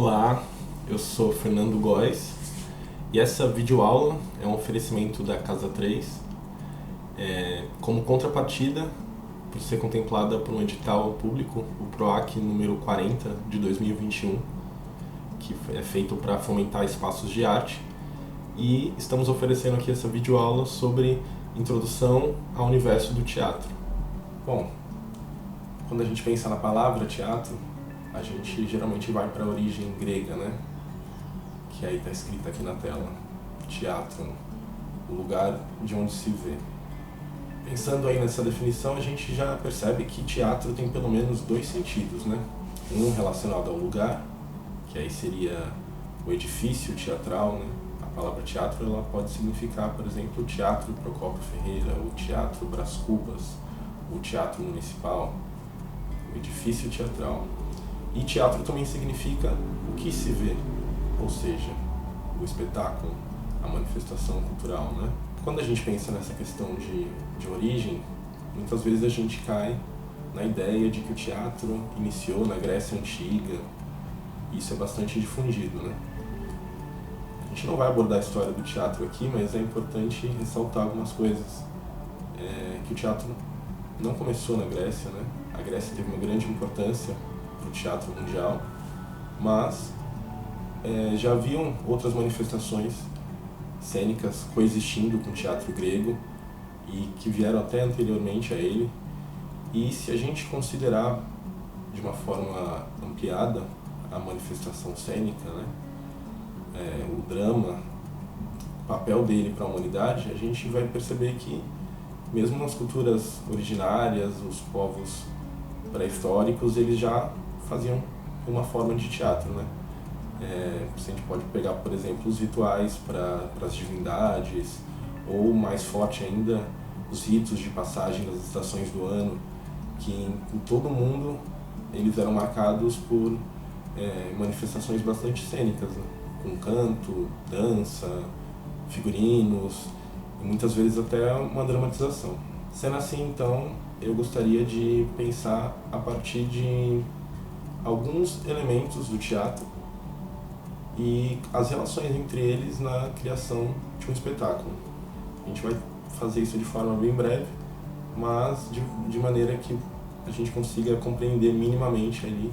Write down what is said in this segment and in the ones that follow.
Olá, eu sou Fernando Góes e essa videoaula é um oferecimento da Casa 3 como contrapartida por ser contemplada por um edital público, o PROAC número 40 de 2021, que é feito para fomentar espaços de arte, e estamos oferecendo aqui essa videoaula sobre introdução ao universo do teatro. Bom, quando a gente pensa na palavra teatro, a gente geralmente vai para a origem grega, né? Que aí está escrita aqui na tela, teatro, o lugar de onde se vê. Pensando aí nessa definição, a gente já percebe que teatro tem pelo menos dois sentidos, né? Um relacionado ao lugar, que aí seria o edifício teatral, né? A palavra teatro ela pode significar, por exemplo, o Teatro Procópio Ferreira, o Teatro Brás Cubas, o Teatro Municipal, o edifício teatral. E teatro também significa o que se vê, ou seja, o espetáculo, a manifestação cultural, né? Quando a gente pensa nessa questão de origem, muitas vezes a gente cai na ideia de que o teatro iniciou na Grécia Antiga. Isso é bastante difundido, né? A gente não vai abordar a história do teatro aqui, mas é importante ressaltar algumas coisas. Que o teatro não começou na Grécia, né? A Grécia teve uma grande importância para o teatro mundial, mas já haviam outras manifestações cênicas coexistindo com o teatro grego e que vieram até anteriormente a ele. E se a gente considerar de uma forma ampliada a manifestação cênica, né, o drama, o papel dele para a humanidade, a gente vai perceber que mesmo nas culturas originárias, os povos pré-históricos, eles já faziam uma forma de teatro, né? A gente pode pegar, por exemplo, os rituais para as divindades, ou mais forte ainda, os ritos de passagem das estações do ano, que em todo o mundo eles eram marcados por manifestações bastante cênicas, né? Com canto, dança, figurinos, e muitas vezes até uma dramatização. Sendo assim, então, eu gostaria de pensar a partir de alguns elementos do teatro e as relações entre eles na criação de um espetáculo. A gente vai fazer isso de forma bem breve, mas de maneira que a gente consiga compreender minimamente ali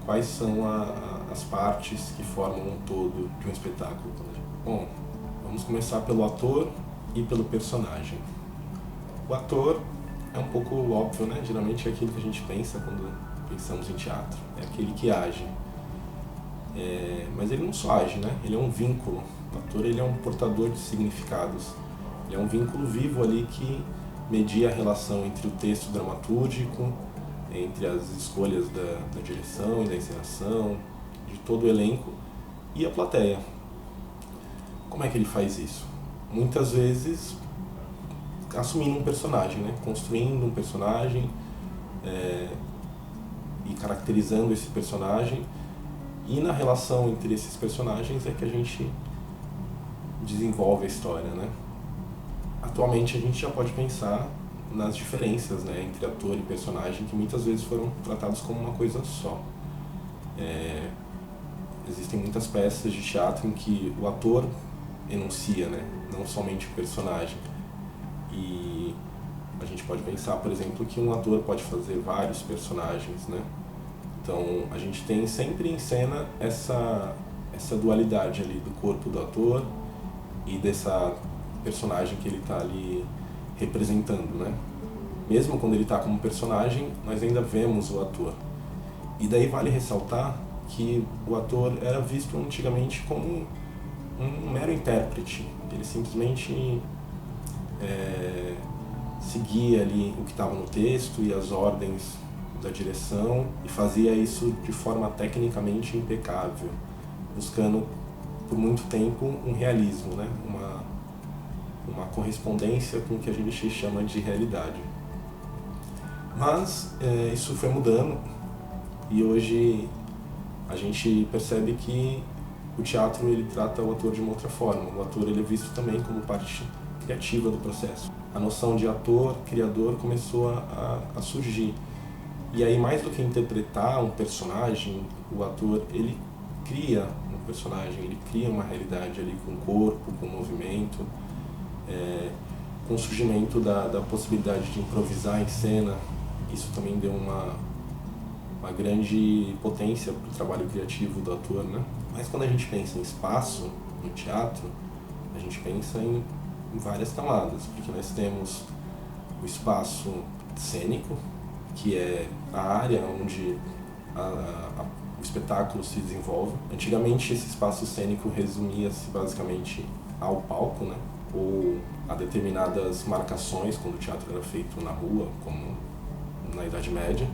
quais são as partes que formam um todo de um espetáculo. Bom, vamos começar pelo ator e pelo personagem. O ator é um pouco óbvio, né? Geralmente é aquilo que a gente pensa quando pensamos em teatro, é aquele que age. Mas ele não só age, né? Ele é um vínculo. O ator ele é um portador de significados. Ele é um vínculo vivo ali que media a relação entre o texto dramatúrgico, entre as escolhas da direção e da encenação, de todo o elenco, e a plateia. Como é que ele faz isso? Muitas vezes assumindo um personagem, né? Construindo um personagem e caracterizando esse personagem, e na relação entre esses personagens é que a gente desenvolve a história, né? Atualmente a gente já pode pensar nas diferenças, né, entre ator e personagem, que muitas vezes foram tratados como uma coisa só. Existem muitas peças de teatro em que o ator enuncia, né, não somente o personagem. E a gente pode pensar, por exemplo, que um ator pode fazer vários personagens, né? Então a gente tem sempre em cena essa dualidade ali do corpo do ator e dessa personagem que ele está ali representando, né? Mesmo quando ele está como personagem, nós ainda vemos o ator. E daí vale ressaltar que o ator era visto antigamente como um mero intérprete. Ele simplesmente seguia ali o que estava no texto e as ordens da direção e fazia isso de forma tecnicamente impecável, buscando por muito tempo um realismo, né? Uma correspondência com o que a gente chama de realidade. Mas isso foi mudando e hoje a gente percebe que o teatro ele trata o ator de uma outra forma. O ator ele é visto também como parte criativa do processo. A noção de ator, criador começou a surgir. E aí, mais do que interpretar um personagem, o ator ele cria um personagem, ele cria uma realidade ali com corpo, com movimento, com o surgimento da possibilidade de improvisar em cena. Isso também deu uma grande potência para o trabalho criativo do ator, né? Mas quando a gente pensa em espaço, no teatro, a gente pensa em várias camadas, porque nós temos o espaço cênico, que é a área onde o espetáculo se desenvolve. Antigamente esse espaço cênico resumia-se basicamente ao palco, né? Ou a determinadas marcações, quando o teatro era feito na rua, como na Idade Média.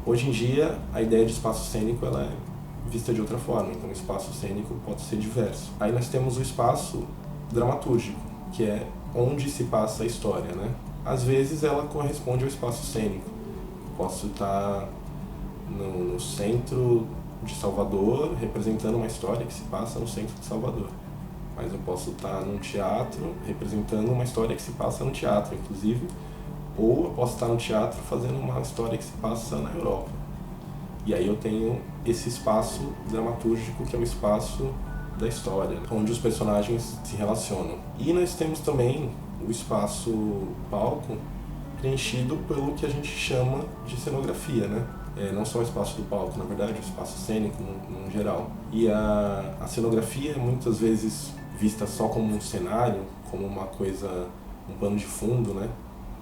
Hoje em dia, a ideia de espaço cênico ela é vista de outra forma, então o espaço cênico pode ser diverso. Aí nós temos o espaço dramatúrgico, que é onde se passa a história, né? Às vezes ela corresponde ao espaço cênico. Posso estar no centro de Salvador, representando uma história que se passa no centro de Salvador. Mas eu posso estar num teatro, representando uma história que se passa no teatro, inclusive. Ou eu posso estar no teatro fazendo uma história que se passa na Europa. E aí eu tenho esse espaço dramatúrgico, que é o espaço da história, onde os personagens se relacionam. E nós temos também o espaço palco, preenchido pelo que a gente chama de cenografia, né? Não só o espaço do palco, na verdade, o espaço cênico no geral. E a cenografia é muitas vezes vista só como um cenário, como uma coisa, um pano de fundo, né?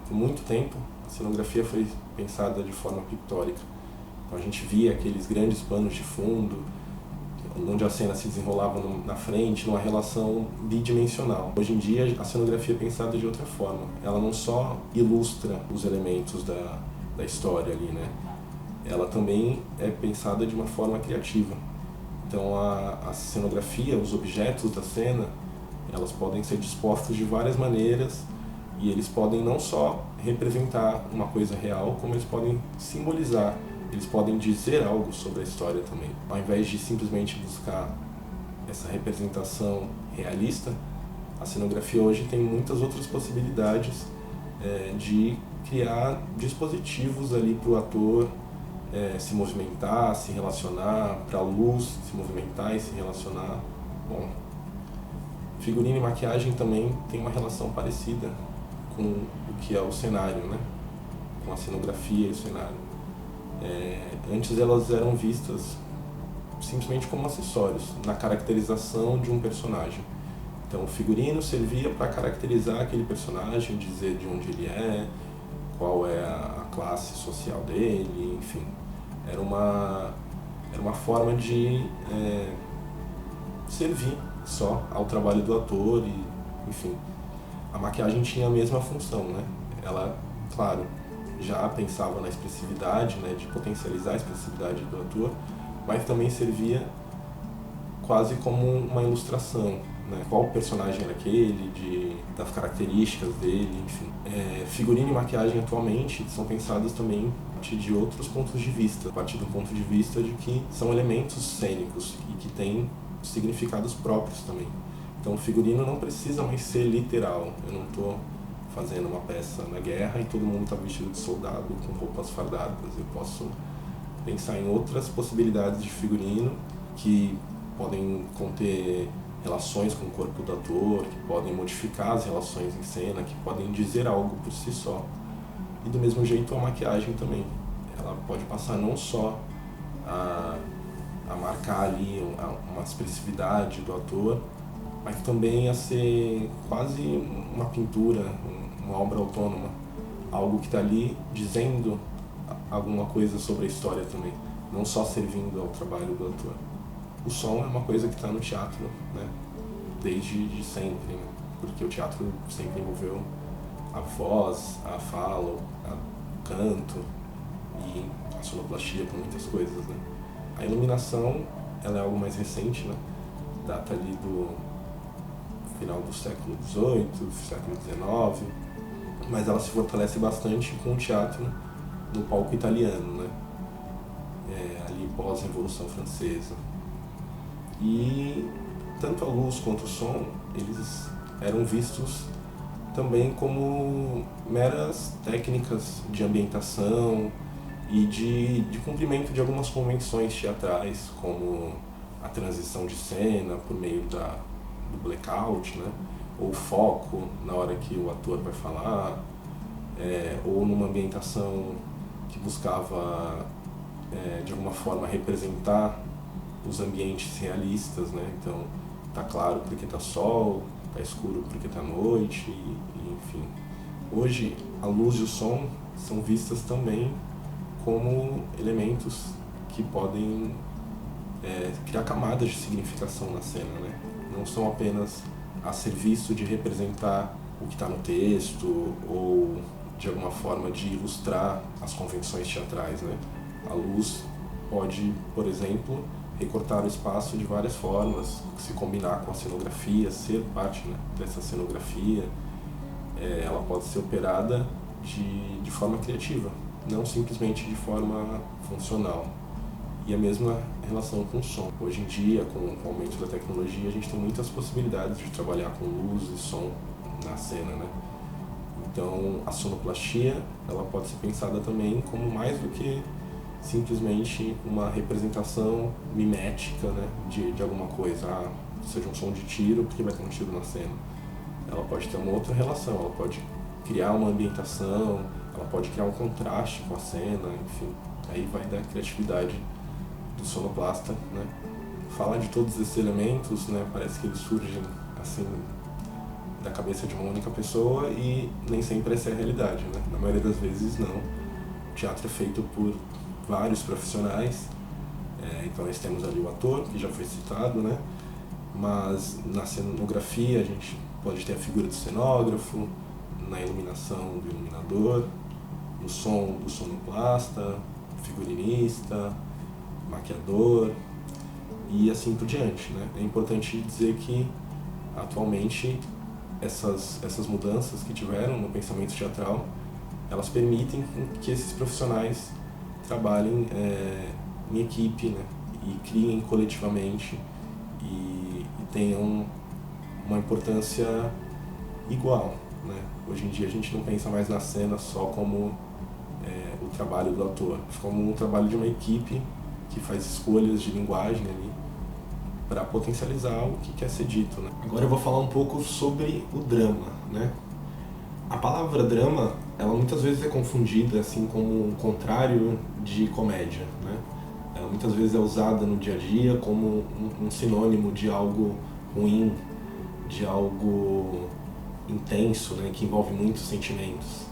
Por muito tempo, a cenografia foi pensada de forma pictórica. Então a gente via aqueles grandes panos de fundo, onde a cena se desenrolava na frente, numa relação bidimensional. Hoje em dia, a cenografia é pensada de outra forma. Ela não só ilustra os elementos da história ali, né? Ela também é pensada de uma forma criativa. Então a cenografia, os objetos da cena, elas podem ser dispostos de várias maneiras e eles podem não só representar uma coisa real, como eles podem simbolizar, eles podem dizer algo sobre a história também. Ao invés de simplesmente buscar essa representação realista, a cenografia hoje tem muitas outras possibilidades de criar dispositivos ali para o ator se movimentar, se relacionar, para a luz se movimentar e se relacionar. Bom, figurino e maquiagem também tem uma relação parecida com o que é o cenário, né? Com a cenografia e o cenário. Antes elas eram vistas simplesmente como acessórios na caracterização de um personagem. Então o figurino servia para caracterizar aquele personagem, dizer de onde ele é, qual é a classe social dele, enfim. Era uma forma de servir só ao trabalho do ator e, enfim. A maquiagem tinha a mesma função, né? Ela, claro, já pensava na expressividade, né, de potencializar a expressividade do ator, mas também servia quase como uma ilustração, né? Qual personagem era aquele, das características dele, enfim. Figurino e maquiagem atualmente são pensadas também a partir de outros pontos de vista, a partir do ponto de vista de que são elementos cênicos e que têm significados próprios também. Então o figurino não precisa mais ser literal. Eu não estou fazendo uma peça na guerra e todo mundo está vestido de soldado com roupas fardadas. Eu posso pensar em outras possibilidades de figurino que podem conter relações com o corpo do ator, que podem modificar as relações em cena, que podem dizer algo por si só. E do mesmo jeito a maquiagem também. Ela pode passar não só a marcar ali uma expressividade do ator, mas também a ser quase uma pintura, uma obra autônoma, algo que está ali dizendo alguma coisa sobre a história também, não só servindo ao trabalho do ator. O som é uma coisa que está no teatro, né? Desde sempre, né? Porque o teatro sempre envolveu a voz, a fala, o canto e a sonoplastia para muitas coisas, né? A iluminação, ela é algo mais recente, né? Data ali do final do século XVIII, século XIX, mas ela se fortalece bastante com o teatro no palco italiano, né? Ali pós-Revolução Francesa. E tanto a luz quanto o som, eles eram vistos também como meras técnicas de ambientação e de cumprimento de algumas convenções teatrais, como a transição de cena por meio do blackout, né? Ou foco na hora que o ator vai falar, ou numa ambientação que buscava de alguma forma representar os ambientes realistas, né? Então tá claro porque tá sol, tá escuro porque tá noite, enfim. Hoje a luz e o som são vistas também como elementos que podem criar camadas de significação na cena, né? Não são apenas a serviço de representar o que está no texto ou de alguma forma de ilustrar as convenções teatrais, né? A luz pode, por exemplo, recortar o espaço de várias formas, se combinar com a cenografia, ser parte, né, dessa cenografia. Ela pode ser operada de forma criativa, não simplesmente de forma funcional. E a mesma relação com o som. Hoje em dia, com o aumento da tecnologia, a gente tem muitas possibilidades de trabalhar com luz e som na cena, né? Então, a sonoplastia, ela pode ser pensada também como mais do que simplesmente uma representação mimética, né, de alguma coisa, seja um som de tiro, porque vai ter um tiro na cena. Ela pode ter uma outra relação, ela pode criar uma ambientação, ela pode criar um contraste com a cena, enfim. Aí vai da criatividade do sonoplasta, né? Falar de todos esses elementos, né, parece que eles surgem assim da cabeça de uma única pessoa e nem sempre essa é a realidade, né? Na maioria das vezes não. O teatro é feito por vários profissionais, então nós temos ali o ator, que já foi citado, né? Mas na cenografia a gente pode ter a figura do cenógrafo, na iluminação do iluminador, no som do sonoplasta, figurinista, maquiador e assim por diante, né? É importante dizer que atualmente essas mudanças que tiveram no pensamento teatral, elas permitem que esses profissionais trabalhem em equipe, né? E criem coletivamente e tenham uma importância igual, né? Hoje em dia a gente não pensa mais na cena só como o trabalho do ator, como um trabalho de uma equipe que faz escolhas de linguagem ali para potencializar o que quer ser dito, né? Agora eu vou falar um pouco sobre o drama, né? A palavra drama, ela muitas vezes é confundida assim como um contrário de comédia, né? Ela muitas vezes é usada no dia a dia como um sinônimo de algo ruim, de algo intenso, né? Que envolve muitos sentimentos.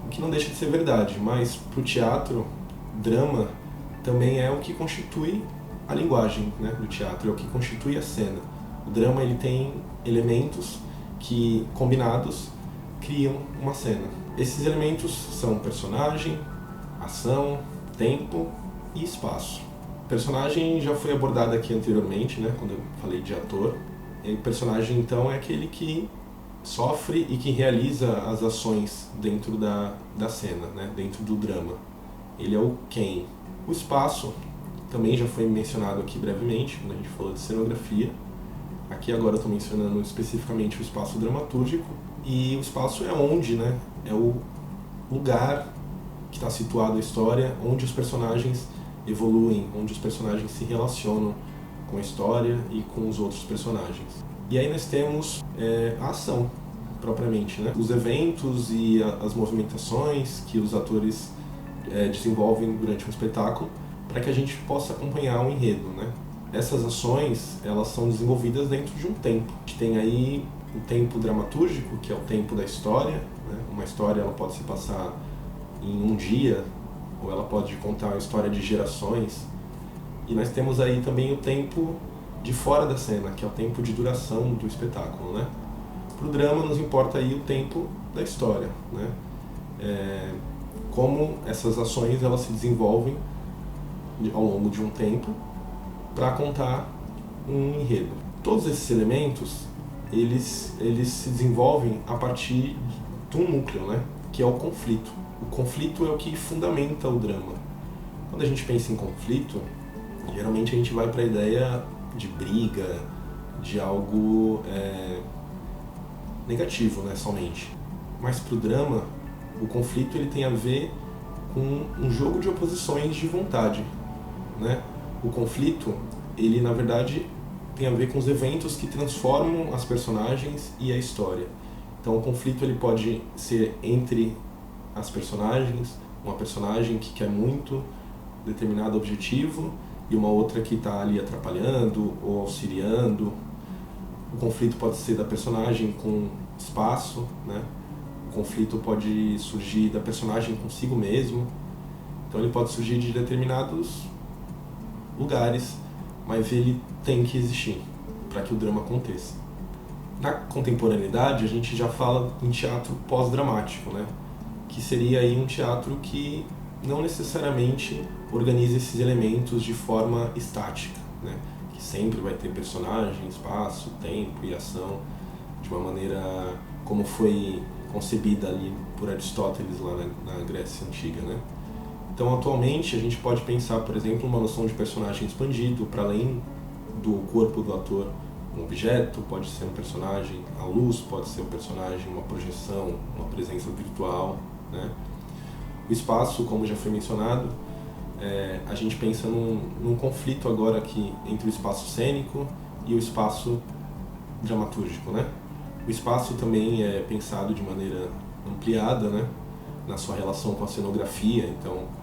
O que não deixa de ser verdade, mas para o teatro, drama também é o que constitui a linguagem, né, do teatro, é o que constitui a cena. O drama ele tem elementos que, combinados, criam uma cena. Esses elementos são personagem, ação, tempo e espaço. Personagem já foi abordado aqui anteriormente, né, quando eu falei de ator. E o personagem, então, é aquele que sofre e que realiza as ações dentro da cena, né, dentro do drama. Ele é o quem. O espaço também já foi mencionado aqui brevemente, quando a gente falou de cenografia. Aqui agora eu estou mencionando especificamente o espaço dramatúrgico. E o espaço é onde, né, é o lugar que está situado a história, onde os personagens evoluem, onde os personagens se relacionam com a história e com os outros personagens. E aí nós temos a ação, propriamente, né? Os eventos e as movimentações que os atores desenvolvem durante um espetáculo para que a gente possa acompanhar o enredo, né? Essas ações, elas são desenvolvidas dentro de um tempo. A gente tem aí o tempo dramatúrgico, que é o tempo da história, né? Uma história ela pode se passar em um dia, ou ela pode contar uma história de gerações. E nós temos aí também o tempo de fora da cena, que é o tempo de duração do espetáculo, né? Para o drama nos importa aí o tempo da história, né? Como essas ações elas se desenvolvem ao longo de um tempo para contar um enredo. Todos esses elementos eles se desenvolvem a partir de um núcleo, né? Que é o conflito. O conflito é o que fundamenta o drama. Quando a gente pensa em conflito, geralmente a gente vai para a ideia de briga, de algo negativo, né, somente. Mas para o drama, o conflito ele tem a ver com um jogo de oposições de vontade, né? O conflito ele na verdade tem a ver com os eventos que transformam as personagens e a história. Então o conflito ele pode ser entre as personagens, uma personagem que quer muito determinado objetivo e uma outra que está ali atrapalhando ou auxiliando. O conflito pode ser da personagem com espaço, né? O conflito pode surgir da personagem consigo mesmo. Então ele pode surgir de determinados lugares, mas ele tem que existir para que o drama aconteça. Na contemporaneidade, a gente já fala em teatro pós-dramático, né? Que seria aí um teatro que não necessariamente organiza esses elementos de forma estática, né? Que sempre vai ter personagem, espaço, tempo e ação de uma maneira como foi concebida ali por Aristóteles lá na Grécia Antiga, né? Então, atualmente, a gente pode pensar, por exemplo, uma noção de personagem expandido para além do corpo do ator. Um objeto pode ser um personagem, a luz pode ser um personagem, uma projeção, uma presença virtual, né? O espaço, como já foi mencionado, a gente pensa num conflito agora aqui entre o espaço cênico e o espaço dramatúrgico, né? O espaço também é pensado de maneira ampliada, né? Na sua relação com a cenografia. Então,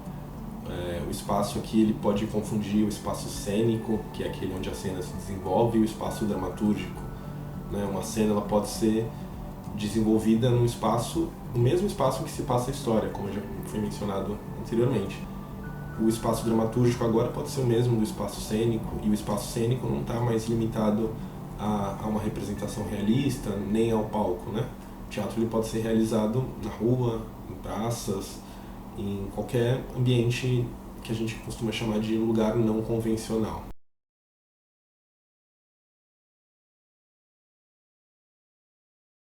o espaço aqui ele pode confundir o espaço cênico, que é aquele onde a cena se desenvolve, e o espaço dramatúrgico, né? Uma cena ela pode ser desenvolvida no mesmo espaço em que se passa a história, como já foi mencionado anteriormente. O espaço dramatúrgico agora pode ser o mesmo do espaço cênico, e o espaço cênico não está mais limitado a uma representação realista, nem ao palco, né? O teatro ele pode ser realizado na rua, em praças, em qualquer ambiente que a gente costuma chamar de lugar não convencional.